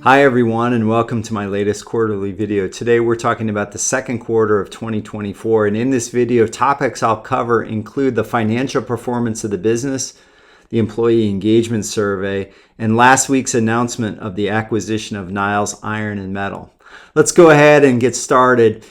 Hi everyone, and welcome to my latest quarterly video. Today we're talking about the second quarter of 2024, and in this video, topics I'll cover include the financial performance of the business, the employee engagement survey, and last week's announcement of the acquisition of Niles Iron and Metal. Let's go ahead and get started.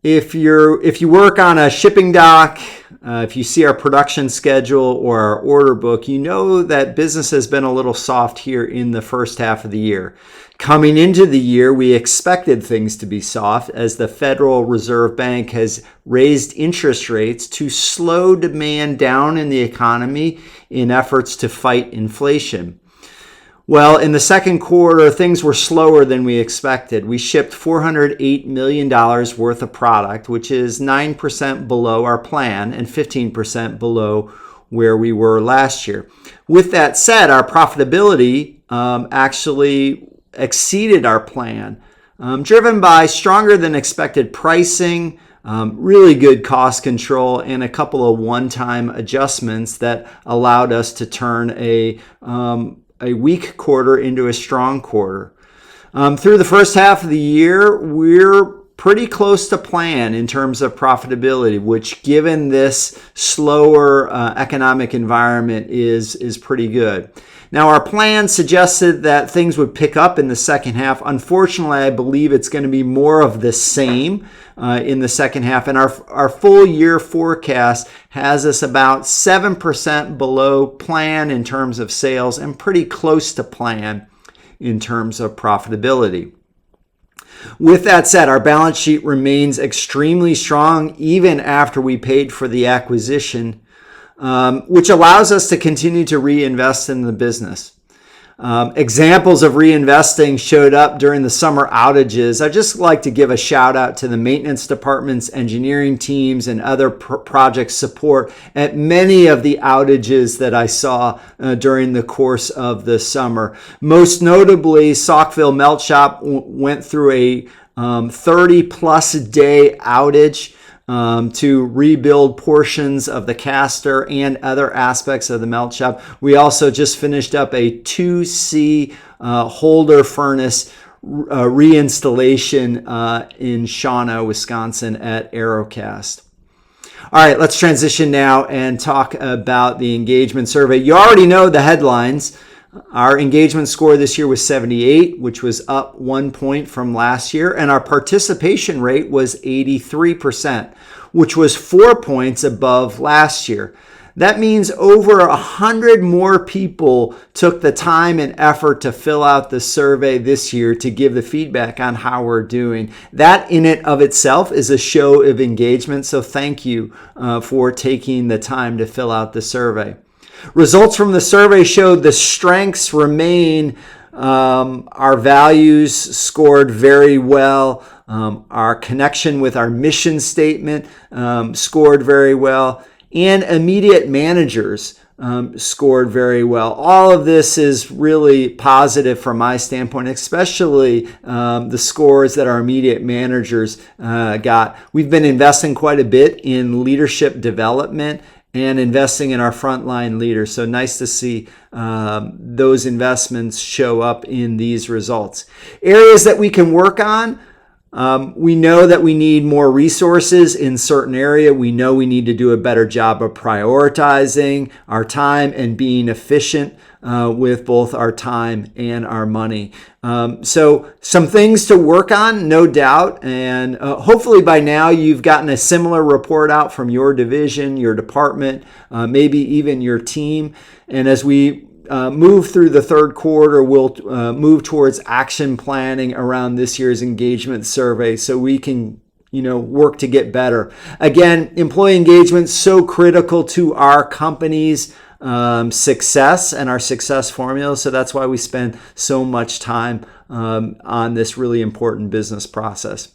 If you work on a shipping dock, if you see our production schedule or our order book, you know that business has been a little soft here in the first half of the year. Coming into the year, we expected things to be soft as the Federal Reserve Bank has raised interest rates to slow demand down in the economy in efforts to fight inflation. Well, in the second quarter, things were slower than we expected. We shipped $408 million worth of product, which is 9% below our plan and 15% below where we were last year. With that said, our profitability actually exceeded our plan, driven by stronger than expected pricing, really good cost control, and a couple of one-time adjustments that allowed us to turn a weak quarter into a strong quarter. Through the first half of the year, we're pretty close to plan in terms of profitability, which given this slower economic environment is pretty good. Now, our plan suggested that things would pick up in the second half. Unfortunately, I believe it's going to be more of the same in the second half. And our full year forecast has us about 7% below plan in terms of sales and pretty close to plan in terms of profitability. With that said, our balance sheet remains extremely strong even after we paid for the acquisition, which allows us to continue to reinvest in the business. Examples of reinvesting showed up during the summer outages. I'd just like to give a shout out to the maintenance departments, engineering teams, and other project support at many of the outages that I saw during the course of the summer. Most notably, Saukville Melt Shop went through a 30-plus day outage to rebuild portions of the caster and other aspects of the melt shop. We also just finished up a 2C holder furnace reinstallation in Shawano, Wisconsin at Aerocast. All right, let's transition now and talk about the engagement survey. You already know the headlines. Our engagement score this year was 78, which was up 1 point from last year, and our participation rate was 83%, which was 4 points above last year. That means over 100 more people took the time and effort to fill out the survey this year to give the feedback on how we're doing. That in and of itself is a show of engagement, so thank you for taking the time to fill out the survey. Results from the survey showed the strengths remain. Our values scored very well. Our connection with our mission statement scored very well. And immediate managers scored very well. All of this is really positive from my standpoint, especially the scores that our immediate managers got. We've been investing quite a bit in leadership development and investing in our frontline leaders. So nice to see those investments show up in these results. Areas that we can work on. We know that we need more resources in certain area. We know we need to do a better job of prioritizing our time and being efficient with both our time and our money. So some things to work on, no doubt. And hopefully by now you've gotten a similar report out from your division, your department, maybe even your team. And as we move through the third quarter, we'll move towards action planning around this year's engagement survey so we can work to get better. Again, employee engagement so critical to our company's success and our success formula. So that's why we spend so much time on this really important business process.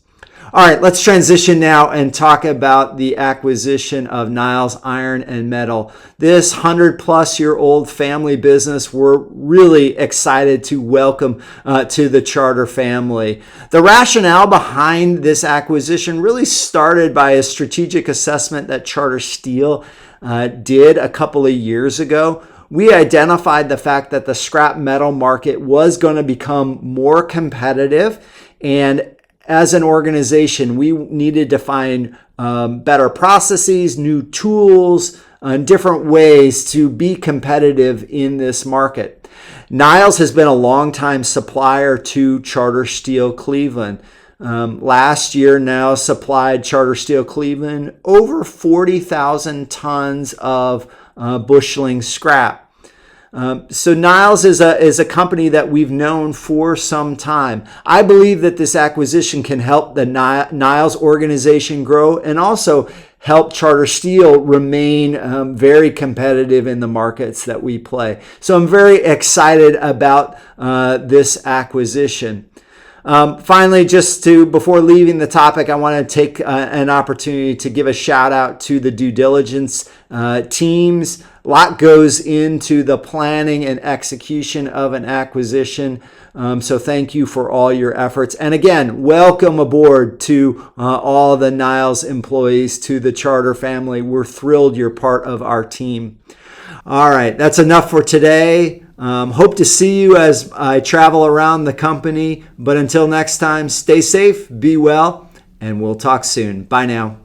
All right, let's transition now and talk about the acquisition of Niles Iron and Metal. This 100-plus-year-old family business we're really excited to welcome to the Charter family. The rationale behind this acquisition really started by a strategic assessment that Charter Steel did a couple of years ago. we identified the fact that the scrap metal market was going to become more competitive, and as an organization, we needed to find better processes, new tools, and different ways to be competitive in this market. Niles has been a longtime supplier to Charter Steel Cleveland. Last year, Niles supplied Charter Steel Cleveland over 40,000 tons of busheling scrap. So Niles is a company that we've known for some time. I believe that this acquisition can help the Niles organization grow and also help Charter Steel remain very competitive in the markets that we play. So I'm very excited about this acquisition. Finally, before leaving the topic, I want to take an opportunity to give a shout out to the due diligence teams. A lot goes into the planning and execution of an acquisition. So thank you for all your efforts. And again, welcome aboard to all the Niles employees to the Charter family. We're thrilled you're part of our team. All right, that's enough for today. Hope to see you as I travel around the company. But until next time, stay safe, be well, and we'll talk soon. Bye now.